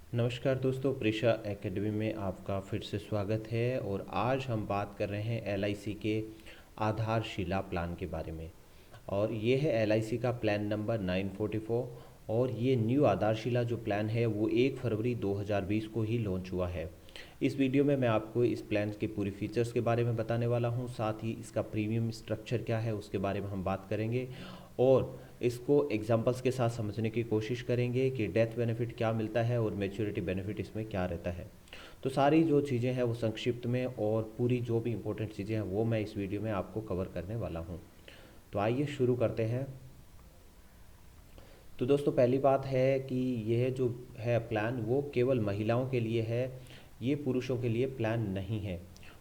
नमस्कार दोस्तों, प्रिशा एकेडमी में आपका फिर से स्वागत है। और आज हम बात कर रहे हैं एलआईसी के आधारशिला प्लान के बारे में। और ये है एलआईसी का प्लान नंबर 944। और ये न्यू आधारशिला जो प्लान है वो 1 फरवरी 2020 को ही लॉन्च हुआ है। इस वीडियो में मैं आपको इस प्लान के पूरी फीचर्स के बारे में बताने वाला हूँ, साथ ही इसका प्रीमियम स्ट्रक्चर क्या है उसके बारे में हम बात करेंगे। और इसको एग्जांपल्स के साथ समझने की कोशिश करेंगे कि डेथ बेनिफिट क्या मिलता है और मैच्योरिटी बेनिफिट इसमें क्या रहता है। तो सारी जो चीज़ें हैं वो संक्षिप्त में और पूरी जो भी इंपॉर्टेंट चीज़ें हैं वो मैं इस वीडियो में आपको कवर करने वाला हूँ। तो आइए शुरू करते हैं। तो दोस्तों, पहली बात है कि यह जो है प्लान वो केवल महिलाओं के लिए है, ये पुरुषों के लिए प्लान नहीं है।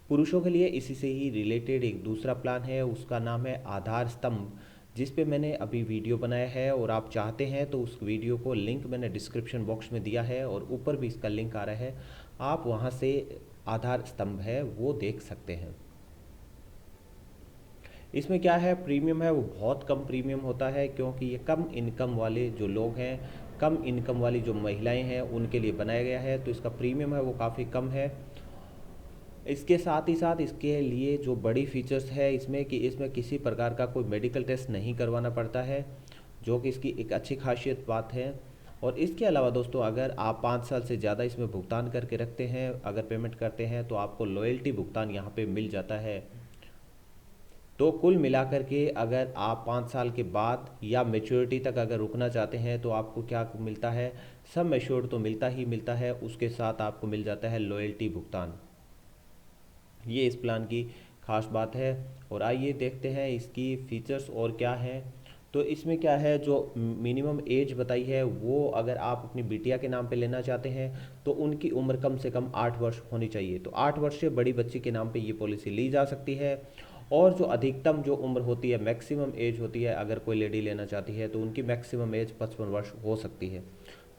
पुरुषों के लिए इसी से ही रिलेटेड एक दूसरा प्लान है, उसका नाम है आधार स्तंभ, जिस पे मैंने अभी वीडियो बनाया है। और आप चाहते हैं तो उस वीडियो को लिंक मैंने डिस्क्रिप्शन बॉक्स में दिया है और ऊपर भी इसका लिंक आ रहा है, आप वहाँ से आधार स्तंभ है वो देख सकते हैं। इसमें क्या है, प्रीमियम है वो बहुत कम प्रीमियम होता है, क्योंकि ये कम इनकम वाले जो लोग हैं, कम इनकम वाली जो महिलाएं हैं उनके लिए बनाया गया है। तो इसका प्रीमियम है वो काफ़ी कम है। इसके साथ ही साथ इसके लिए जो बड़ी फीचर्स है इसमें कि इसमें किसी प्रकार का कोई मेडिकल टेस्ट नहीं करवाना पड़ता है, जो कि इसकी एक अच्छी खासियत बात है। और इसके अलावा दोस्तों, अगर आप 5 साल से ज़्यादा इसमें भुगतान करके रखते हैं, अगर पेमेंट करते हैं, तो आपको लॉयल्टी भुगतान यहाँ पे मिल जाता है। तो कुल मिलाकर के अगर आप 5 साल के बाद या मेच्योरिटी तक अगर रुकना चाहते हैं तो आपको क्या मिलता है, सब मेच्योर्ड तो मिलता ही मिलता है, उसके साथ आपको मिल जाता है लॉयल्टी भुगतान। ये इस प्लान की खास बात है। और आइए देखते हैं इसकी फीचर्स और क्या हैं। तो इसमें क्या है, जो मिनिमम एज बताई है वो अगर आप अपनी बिटिया के नाम पे लेना चाहते हैं तो उनकी उम्र कम से कम 8 वर्ष होनी चाहिए। तो 8 वर्ष से बड़ी बच्ची के नाम पे ये पॉलिसी ली जा सकती है। और जो अधिकतम जो उम्र होती है, मैक्सिमम एज होती है, अगर कोई लेडी लेना चाहती है तो उनकी मैक्सिमम एज 55 वर्ष हो सकती है।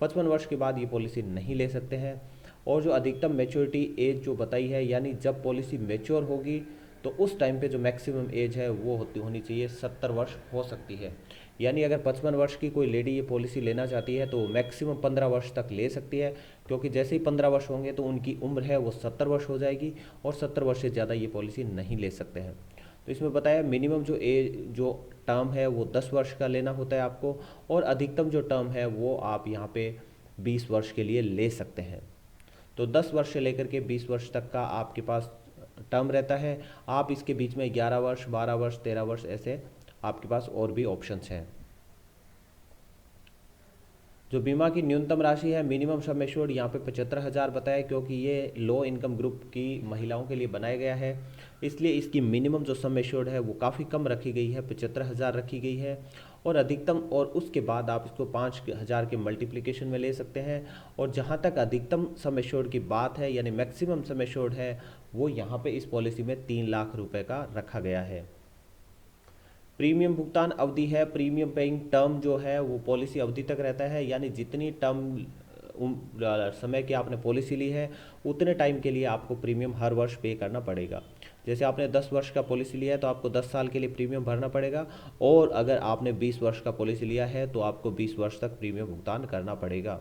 55 वर्ष के बाद ये पॉलिसी नहीं ले सकते हैं। और जो अधिकतम मैच्योरिटी एज जो बताई है, यानी जब पॉलिसी मैच्योर होगी तो उस टाइम पे जो मैक्सिमम एज है वो होनी चाहिए 70 वर्ष हो सकती है। यानी अगर 55 वर्ष की कोई लेडी ये पॉलिसी लेना चाहती है तो मैक्सिमम 15 वर्ष तक ले सकती है, क्योंकि जैसे ही 15 वर्ष होंगे तो उनकी उम्र है वो 70 वर्ष हो जाएगी और 70 वर्ष से ज़्यादा ये पॉलिसी नहीं ले सकते हैं। तो इसमें बताया मिनिमम जो एज जो टर्म है वो 10 वर्ष का लेना होता है आपको, और अधिकतम जो टर्म है वो आप यहाँ पे 20 वर्ष के लिए ले सकते हैं। तो 10 वर्ष से लेकर के 20 वर्ष तक का आपके पास टर्म रहता है। आप इसके बीच में 11 वर्ष, 12 वर्ष, 13 वर्ष ऐसे आपके पास और भी ऑप्शंस हैं। जो बीमा की न्यूनतम राशि है, मिनिमम सम एश्योर्ड, यहाँ पे 75,000 बताया, क्योंकि ये लो इनकम ग्रुप की महिलाओं के लिए बनाया गया है, इसलिए इसकी मिनिमम जो सम एश्योर्ड है वो काफ़ी कम रखी गई है, 75,000 रखी गई है। और अधिकतम, और उसके बाद आप इसको 5,000 के मल्टीप्लिकेशन में ले सकते हैं। और जहाँ तक अधिकतम सम एश्योर्ड की बात है, यानी मैक्सिमम सम एश्योर्ड है, वो यहाँ पे इस पॉलिसी में 3 लाख रुपए का रखा गया है। प्रीमियम भुगतान अवधि है, प्रीमियम पेइंग टर्म जो है वो पॉलिसी अवधि तक रहता है, यानी जितनी टर्म समय की आपने पॉलिसी ली है उतने टाइम के लिए आपको प्रीमियम हर वर्ष पे करना पड़ेगा। जैसे आपने 10 वर्ष का पॉलिसी लिया है तो आपको 10 साल के लिए प्रीमियम भरना पड़ेगा, और अगर आपने 20 वर्ष का पॉलिसी लिया है तो आपको 20 वर्ष तक प्रीमियम भुगतान करना पड़ेगा।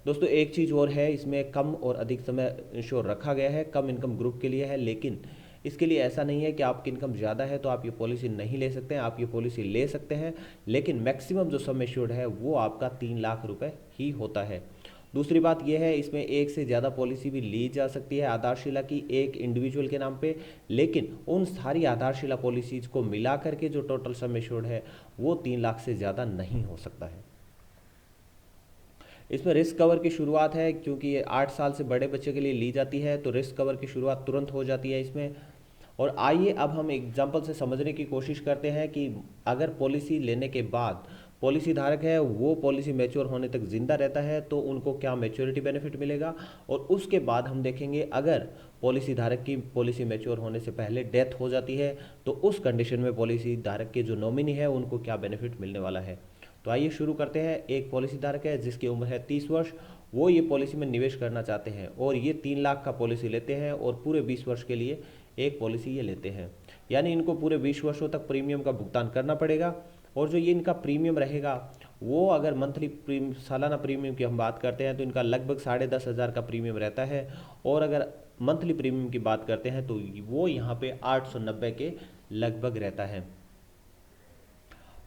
दोस्तों, एक चीज़ और है, इसमें कम और अधिक समय इंश्योर रखा गया है, कम इनकम ग्रुप के लिए है, लेकिन इसके लिए ऐसा नहीं है कि आपकी इनकम ज़्यादा है तो आप ये पॉलिसी नहीं ले सकते हैं, आप ये पॉलिसी ले सकते हैं, लेकिन मैक्सिमम जो सम एश्योर्ड है वो आपका 3 लाख रुपए ही होता है। दूसरी बात यह है, इसमें एक से ज़्यादा पॉलिसी भी ली जा सकती है आधारशिला की एक इंडिविजुअल के नाम पे, लेकिन उन सारी आधारशिला पॉलिसीज़ को मिला करके जो टोटल सम एश्योर्ड है वो 3 लाख से ज़्यादा नहीं हो सकता है। इसमें रिस्क कवर की शुरुआत है, क्योंकि ये 8 साल से बड़े बच्चे के लिए ली जाती है तो रिस्क कवर की शुरुआत तुरंत हो जाती है इसमें। और आइए अब हम एग्जाम्पल से समझने की कोशिश करते हैं कि अगर पॉलिसी लेने के बाद पॉलिसी धारक है वो पॉलिसी मैच्योर होने तक ज़िंदा रहता है तो उनको क्या मैच्योरिटी बेनिफिट मिलेगा। और उसके बाद हम देखेंगे अगर पॉलिसी धारक की पॉलिसी मैच्योर होने से पहले डेथ हो जाती है तो उस कंडीशन में पॉलिसी धारक के जो नॉमिनी है उनको क्या बेनिफिट मिलने वाला है। तो आइए शुरू करते हैं। एक पॉलिसी धारक है जिसकी उम्र है 30 वर्ष, वो ये पॉलिसी में निवेश करना चाहते हैं और ये 3 लाख का पॉलिसी लेते हैं और पूरे 20 वर्ष के लिए एक पॉलिसी ये लेते हैं, यानी इनको पूरे 20 वर्षों तक प्रीमियम का भुगतान करना पड़ेगा। और जो ये इनका प्रीमियम रहेगा वो अगर मंथली सालाना प्रीमियम की हम बात करते हैं तो इनका लगभग 10,500 का प्रीमियम रहता है, और अगर मंथली प्रीमियम की बात करते हैं तो वो यहाँ पे 890 के लगभग रहता है।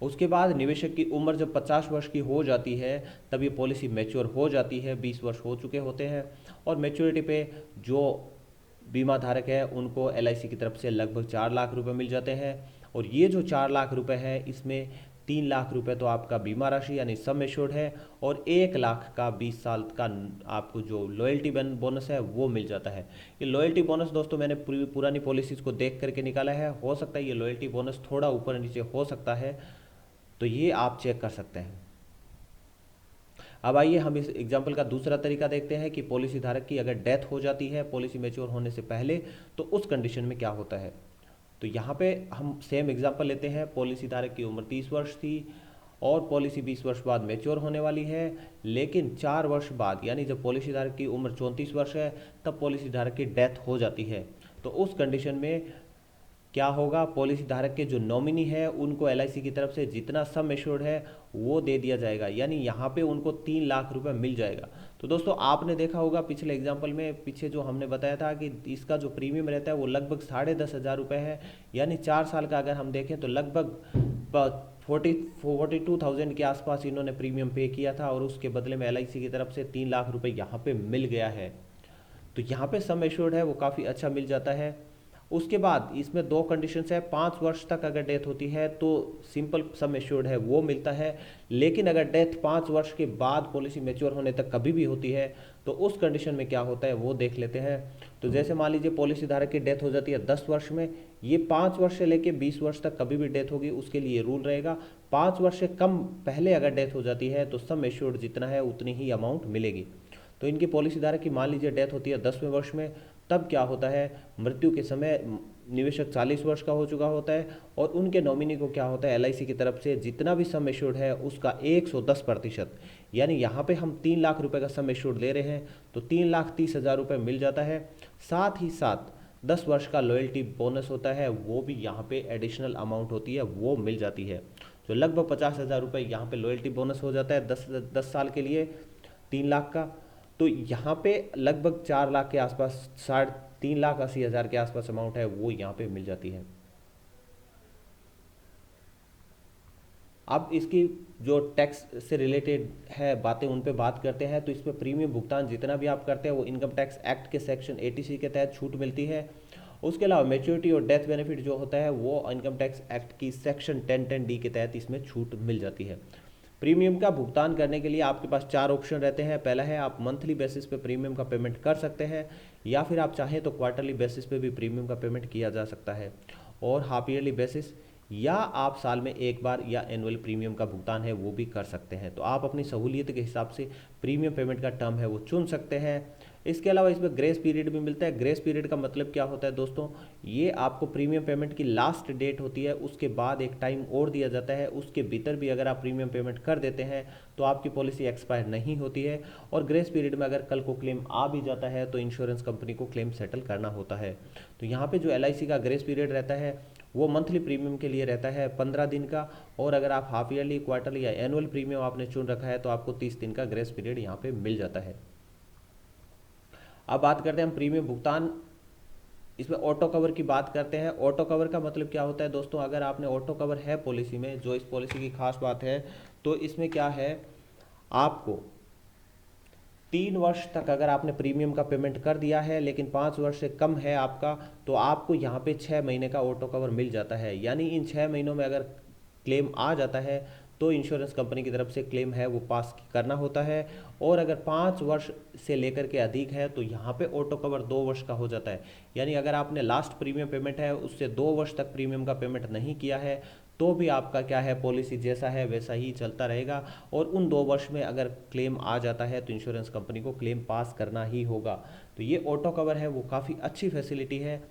उसके बाद निवेशक की उम्र जब 50 वर्ष की हो जाती है तब ये पॉलिसी मैच्योर हो जाती है, 20 वर्ष हो चुके होते हैं, और मैच्योरिटी पे जो बीमा धारक है उनको LIC की तरफ से लगभग 4 लाख रुपए मिल जाते हैं। और ये जो 4 लाख रुपए है इसमें 3 लाख रुपए तो आपका बीमा राशि यानी सम एश्योर्ड है, और 1 लाख का 20 साल का आपको जो लॉयल्टी बोनस है वो मिल जाता है। ये लॉयल्टी बोनस दोस्तों मैंने पुरानी पॉलिसीज़ को देख करके निकाला है, हो सकता है ये लॉयल्टी बोनस थोड़ा ऊपर नीचे हो सकता है, तो ये आप चेक कर सकते हैं। अब आइए हम इस एग्जाम्पल का दूसरा तरीका देखते हैं कि पॉलिसी धारक की अगर डेथ हो जाती है पॉलिसी मैच्योर होने से पहले तो उस कंडीशन में क्या होता है। तो यहाँ पे हम सेम एग्जाम्पल लेते हैं, पॉलिसी धारक की उम्र 30 वर्ष थी और पॉलिसी 20 वर्ष बाद मैच्योर होने वाली है, लेकिन 4 वर्ष बाद यानी जब पॉलिसी धारक की उम्र 34 वर्ष है तब पॉलिसी धारक की डेथ हो जाती है। तो उस कंडीशन में क्या होगा, पॉलिसी धारक के जो नॉमिनी है उनको LIC की तरफ से जितना सम एश्योर्ड है वो दे दिया जाएगा, यानी यहाँ पे उनको 3 लाख रुपए मिल जाएगा। तो दोस्तों आपने देखा होगा पिछले एग्जाम्पल में, पीछे जो हमने बताया था कि इसका जो प्रीमियम रहता है वो लगभग 10,500 रुपये है, यानी 4 साल का अगर हम देखें तो लगभग 42,000 के आसपास इन्होंने प्रीमियम पे किया था, और उसके बदले में LIC की तरफ से 3 लाख रुपये यहाँ पे मिल गया है। तो यहाँ पे सम एश्योर्ड है वो काफ़ी अच्छा मिल जाता है। उसके बाद इसमें 2 कंडीशंस है, 5 वर्ष तक अगर डेथ होती है तो सिंपल सम एश्योर्ड है वो मिलता है, लेकिन अगर डेथ 5 वर्ष के बाद पॉलिसी मैच्योर होने तक कभी भी होती है तो उस कंडीशन में क्या होता है वो देख लेते हैं। तो जैसे मान लीजिए पॉलिसी धारक की डेथ हो जाती है 10 वर्ष में, ये 5 वर्ष से लेकर 20 वर्ष तक कभी भी डेथ होगी उसके लिए रूल रहेगा, 5 वर्ष से कम पहले अगर डेथ हो जाती है तो सम एश्योर्ड जितना है उतनी ही अमाउंट मिलेगी। तो इनकी पॉलिसी धारक की मान लीजिए डेथ होती है 10वें वर्ष में, तब क्या होता है, मृत्यु के समय निवेशक 40 वर्ष का हो चुका होता है, और उनके नॉमिनी को क्या होता है LIC की तरफ से जितना भी सम एश्योर्ड है उसका 110%, यानी यहाँ पे हम 3 लाख रुपए का सम एश्योर्ड ले रहे हैं तो 3,30,000 रुपये मिल जाता है। साथ ही साथ 10 वर्ष का लॉयल्टी बोनस होता है, वो भी यहाँ पे एडिशनल अमाउंट होती है वो मिल जाती है, तो लगभग 50,000 रुपये यहाँ पे लॉयल्टी बोनस हो जाता है 10 साल के लिए 3 लाख का। तो यहाँ पे लगभग 4 लाख के आसपास, 3,80,000 के आसपास अमाउंट है वो यहाँ पे मिल जाती है। अब इसकी जो टैक्स से रिलेटेड है बातें उन पे बात करते हैं। तो इसमें प्रीमियम भुगतान जितना भी आप करते हैं वो इनकम टैक्स एक्ट के सेक्शन 80C के तहत छूट मिलती है। उसके अलावा मैच्योरिटी और डेथ बेनिफिट जो होता है वो इनकम टैक्स एक्ट की सेक्शन 1010D के तहत इसमें छूट मिल जाती है। प्रीमियम का भुगतान करने के लिए आपके पास 4 ऑप्शन रहते हैं। पहला है आप मंथली बेसिस पे प्रीमियम का पेमेंट कर सकते हैं, या फिर आप चाहें तो क्वार्टरली बेसिस पे भी प्रीमियम का पेमेंट किया जा सकता है, और हाफ ईयरली बेसिस, या आप साल में एक बार या एनुअल प्रीमियम का भुगतान है वो भी कर सकते हैं। तो आप अपनी सहूलियत के हिसाब से प्रीमियम पेमेंट का टर्म है वो चुन सकते हैं। इसके अलावा इसमें ग्रेस पीरियड भी मिलता है। ग्रेस पीरियड का मतलब क्या होता है दोस्तों, ये आपको प्रीमियम पेमेंट की लास्ट डेट होती है उसके बाद एक टाइम और दिया जाता है, उसके भीतर भी अगर आप प्रीमियम पेमेंट कर देते हैं तो आपकी पॉलिसी एक्सपायर नहीं होती है। और ग्रेस पीरियड में अगर कल को क्लेम आ भी जाता है तो इंश्योरेंस कंपनी को क्लेम सेटल करना होता है। तो यहाँ पे जो LIC का ग्रेस पीरियड रहता है वो मंथली प्रीमियम के लिए रहता है 15 दिन का, और अगर आप हाफ ईयरली, क्वार्टरली या एनुअल प्रीमियम आपने चुन रखा है तो आपको 30 दिन का ग्रेस पीरियड यहाँ पे मिल जाता है। अब बात करते हैं हम प्रीमियम भुगतान, इसमें ऑटो कवर की बात करते हैं। ऑटो कवर का मतलब क्या होता है दोस्तों, अगर आपने ऑटो कवर है पॉलिसी में, जो इस पॉलिसी की खास बात है, तो इसमें क्या है, आपको 3 वर्ष तक अगर आपने प्रीमियम का पेमेंट कर दिया है लेकिन 5 वर्ष से कम है आपका, तो आपको यहाँ पे 6 महीने का ऑटो कवर मिल जाता है। यानी इन 6 महीनों में अगर क्लेम आ जाता है तो इंश्योरेंस कंपनी की तरफ से क्लेम है वो पास करना होता है, और अगर 5 वर्ष से लेकर के अधिक है तो यहाँ पे ऑटो कवर 2 वर्ष का हो जाता है। यानी अगर आपने लास्ट प्रीमियम पेमेंट है उससे 2 वर्ष तक प्रीमियम का पेमेंट नहीं किया है तो भी आपका क्या है, पॉलिसी जैसा है वैसा ही चलता रहेगा, और उन 2 वर्ष में अगर क्लेम आ जाता है तो इंश्योरेंस कंपनी को क्लेम पास करना ही होगा। तो ये ऑटो कवर है वो काफ़ी अच्छी फैसिलिटी है।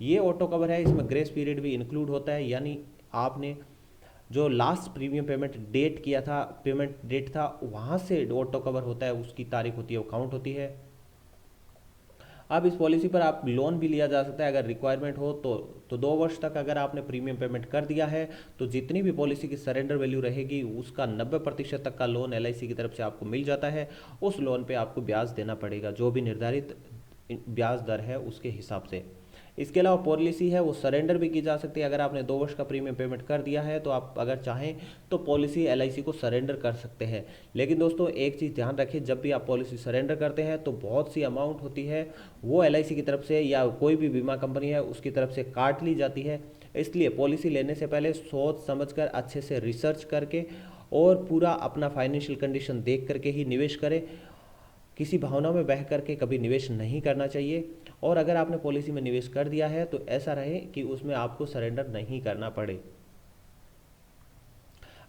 ये ऑटो कवर है, इसमें ग्रेस पीरियड भी इंक्लूड होता है, यानी आपने जो लास्ट प्रीमियम पेमेंट डेट किया था, पेमेंट डेट था, वहाँ से ऑटो कवर होता है, उसकी तारीख होती है वो काउंट होती है। अब इस पॉलिसी पर आप लोन भी लिया जा सकता है अगर रिक्वायरमेंट हो तो 2 वर्ष तक अगर आपने प्रीमियम पेमेंट कर दिया है तो जितनी भी पॉलिसी की सरेंडर वैल्यू रहेगी उसका 90% तक का लोन एलआईसी की तरफ से आपको मिल जाता है। उस लोन पे आपको ब्याज देना पड़ेगा, जो भी निर्धारित ब्याज दर है उसके हिसाब से। इसके अलावा पॉलिसी है वो सरेंडर भी की जा सकती है। अगर आपने 2 वर्ष का प्रीमियम पेमेंट कर दिया है तो आप अगर चाहें तो पॉलिसी एलआईसी को सरेंडर कर सकते हैं। लेकिन दोस्तों एक चीज़ ध्यान रखें, जब भी आप पॉलिसी सरेंडर करते हैं तो बहुत सी अमाउंट होती है वो एलआईसी की तरफ से या कोई भी बीमा कंपनी है उसकी तरफ से काट ली जाती है। इसलिए पॉलिसी लेने से पहले सोच समझकर अच्छे से रिसर्च करके और पूरा अपना फाइनेंशियल कंडीशन देख करके ही निवेश करें। किसी भावना में बह करके कभी निवेश नहीं करना चाहिए। और अगर आपने पॉलिसी में निवेश कर दिया है तो ऐसा रहे कि उसमें आपको सरेंडर नहीं करना पड़े।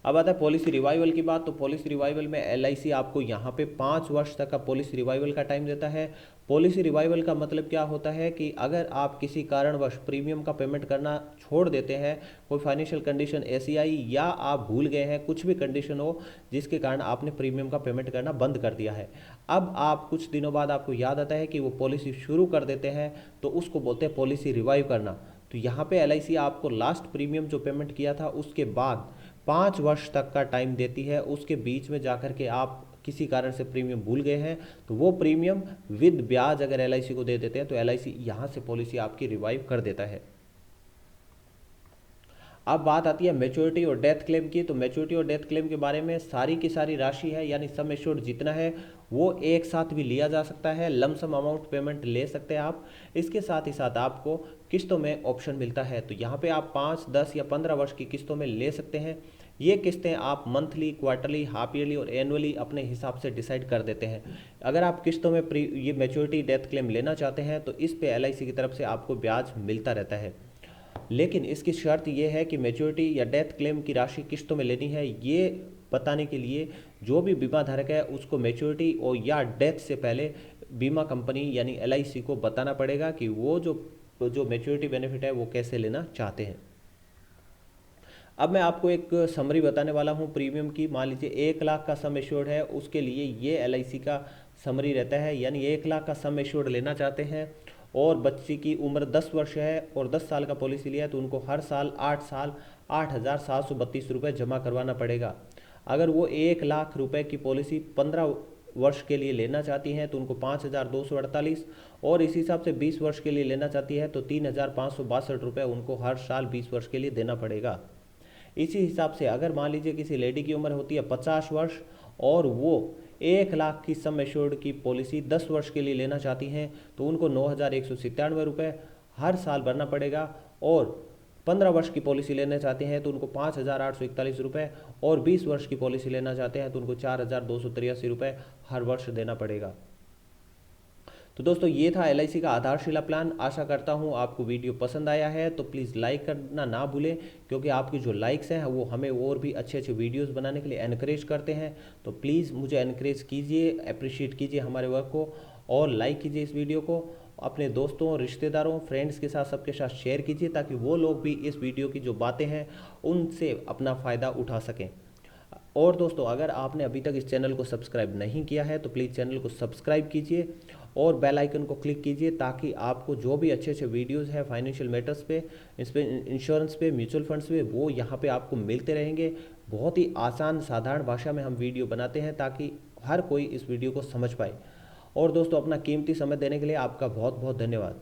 अब आता है पॉलिसी रिवाइवल की बात। तो पॉलिसी रिवाइवल में एलआईसी आपको यहाँ पे 5 वर्ष तक का पॉलिसी रिवाइवल का टाइम देता है। पॉलिसी रिवाइवल का मतलब क्या होता है कि अगर आप किसी कारणवश प्रीमियम का पेमेंट करना छोड़ देते हैं, कोई फाइनेंशियल कंडीशन ऐसी आई या आप भूल गए हैं, कुछ भी कंडीशन हो जिसके कारण आपने प्रीमियम का पेमेंट करना बंद कर दिया है, अब आप कुछ दिनों बाद आपको याद आता है कि वो पॉलिसी शुरू कर देते हैं, तो उसको बोलते हैं पॉलिसी रिवाइव करना। तो यहाँ पे एलआईसी आपको लास्ट प्रीमियम जो पेमेंट किया था उसके बाद 5 वर्ष तक का टाइम देती है। उसके बीच में जाकर के आप किसी कारण से प्रीमियम भूल गए हैं तो वो प्रीमियम विद ब्याज अगर एलआईसी को दे देते हैं तो एलआईसी यहाँ से पॉलिसी आपकी रिवाइव कर देता है। अब बात आती है मैच्योरिटी और डेथ क्लेम की। तो मैच्योरिटी और डेथ क्लेम के बारे में सारी की सारी राशि है यानी सम एश्योर्ड जितना है वो एक साथ भी लिया जा सकता है, लमसम अमाउंट पेमेंट ले सकते हैं आप। इसके साथ ही साथ आपको किस्तों में ऑप्शन मिलता है। तो यहाँ पे आप 5, 10 या 15 वर्ष की किस्तों में ले सकते हैं। ये किस्तें आप मंथली, क्वार्टरली, हाफ ईयरली और एनुअली अपने हिसाब से डिसाइड कर देते हैं। अगर आप किस्तों में ये मैच्योरिटी डेथ क्लेम लेना चाहते हैं तो इस पे एलआईसी की तरफ से आपको ब्याज मिलता रहता है। लेकिन इसकी शर्त यह है कि मैच्योरिटी या डेथ क्लेम की राशि किस्तों में लेनी है, ये बताने के लिए जो भी बीमा धारक है उसको मैच्योरिटी और या डेथ से पहले बीमा कंपनी यानी एलआईसी को बताना पड़ेगा कि वो जो मैच्योरिटी बेनिफिट है वो कैसे लेना चाहते हैं। अब मैं आपको एक समरी बताने वाला हूँ प्रीमियम की। मान लीजिए 1 लाख का सम एश्योर्ड है, उसके लिए ये एलआईसी का समरी रहता है। यानी 1 लाख का सम एश्योर्ड लेना चाहते हैं और बच्ची की उम्र 10 वर्ष है और 10 साल का पॉलिसी लिया है तो उनको हर साल 8 साल 8,732 रुपये जमा करवाना पड़ेगा। अगर वो 1 लाख रुपए की पॉलिसी 15 वर्ष के लिए लेना चाहती हैं तो उनको 5,248 और इस हिसाब से 20 वर्ष के लिए लेना चाहती है तो 3,562 रुपये उनको हर साल 20 वर्ष के लिए देना पड़ेगा। इसी हिसाब से अगर मान लीजिए किसी लेडी की उम्र होती है 50 वर्ष और वो 1 लाख की सम एश्योर्ड की पॉलिसी 10 वर्ष के लिए लेना चाहती हैं तो उनको 9,197 रुपये हर साल भरना पड़ेगा। और 15 वर्ष की पॉलिसी लेना चाहते हैं तो उनको 5,841 रुपये और 20 वर्ष की पॉलिसी लेना चाहते हैं तो उनको 4,283 रुपये हर वर्ष देना पड़ेगा। तो दोस्तों ये था एलआईसी का आधारशिला प्लान। आशा करता हूँ आपको वीडियो पसंद आया है। तो प्लीज़ लाइक करना ना भूलें क्योंकि आपकी जो लाइक्स हैं वो हमें और भी अच्छे अच्छे वीडियोस बनाने के लिए एनकरेज करते हैं। तो प्लीज़ मुझे एनकरेज कीजिए, अप्रिशिएट कीजिए हमारे वर्क को और लाइक कीजिए इस वीडियो को। अपने दोस्तों, रिश्तेदारों, फ्रेंड्स के साथ सबके साथ शेयर कीजिए ताकि वो लोग भी इस वीडियो की जो बातें हैं उनसे अपना फ़ायदा उठा सकें। और दोस्तों अगर आपने अभी तक इस चैनल को सब्सक्राइब नहीं किया है तो प्लीज़ चैनल को सब्सक्राइब कीजिए और बेल आइकन को क्लिक कीजिए ताकि आपको जो भी अच्छे अच्छे वीडियोस हैं फाइनेंशियल मैटर्स पे, इस पे इंश्योरेंस पे, म्यूचुअल फंड्स पे, वो यहाँ पे आपको मिलते रहेंगे। बहुत ही आसान साधारण भाषा में हम वीडियो बनाते हैं ताकि हर कोई इस वीडियो को समझ पाए। और दोस्तों अपना कीमती समय देने के लिए आपका बहुत बहुत धन्यवाद।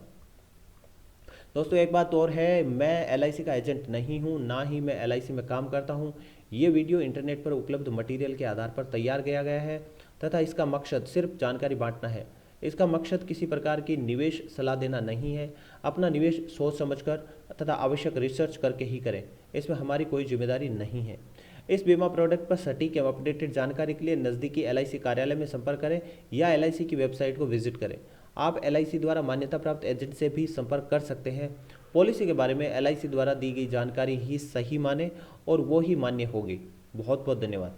दोस्तों एक बात और है, मैं एलआईसी का एजेंट नहीं हूँ, ना ही मैं एलआईसी में काम करता हूँ। ये वीडियो इंटरनेट पर उपलब्ध मटेरियल के आधार पर तैयार किया गया है तथा इसका मकसद सिर्फ जानकारी बांटना है। इसका मकसद किसी प्रकार की निवेश सलाह देना नहीं है। अपना निवेश सोच समझकर तथा आवश्यक रिसर्च करके ही करें, इसमें हमारी कोई जिम्मेदारी नहीं है। इस बीमा प्रोडक्ट पर सटीक एवं अपडेटेड जानकारी के लिए नज़दीकी एलआईसी कार्यालय में संपर्क करें या एलआईसी की वेबसाइट को विजिट करें। आप एलआईसी द्वारा मान्यता प्राप्त एजेंट से भी संपर्क कर सकते हैं। पॉलिसी के बारे में एलआईसी द्वारा दी गई जानकारी ही सही माने और वो ही मान्य होगी। बहुत बहुत धन्यवाद।